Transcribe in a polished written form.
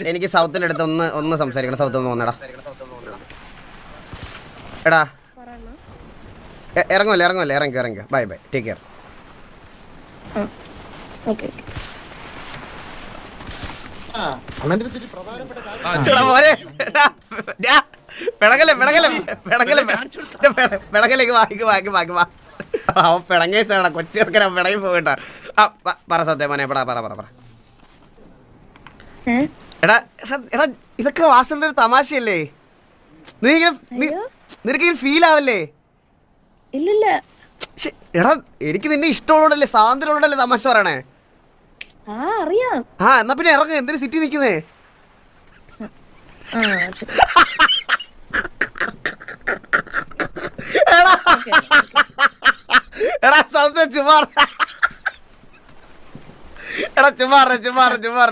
എനിക്ക് സൗത്തിന്റെ അടുത്ത് ഒന്ന് സംസാരിക്കണം. സൗത്ത് ഒന്ന് വന്നടാ. എടാ ഇറങ്ങുമല്ലേ ഇറങ്ങിക്കോ. Bye take care. അവൻ പിടങ്ങേച്ചാണ് കൊച്ചിറക്കൻ പിടങ്ങി പോകട്ടാ. പറ സത്യം മോനെ പറ. എടാ ഇതൊക്കെ വാസുവിന്റെ ഒരു തമാശയല്ലേ? നിനക്ക് ഫീൽ ആവല്ലേ? ഇല്ലില്ല. എടാ എനിക്ക് നിന്നെ ഇഷ്ടമുള്ളതല്ലേ, സ്വാതന്ത്ര്യമുള്ളതല്ലേ തമാശ പറയണേ. അറിയാം. എന്നാ പിന്നെ ഇറങ്ങ. എന്തിനു സിറ്റി നിക്കുന്നേ? എടാ ചുമ്മാ ചുമ്മാ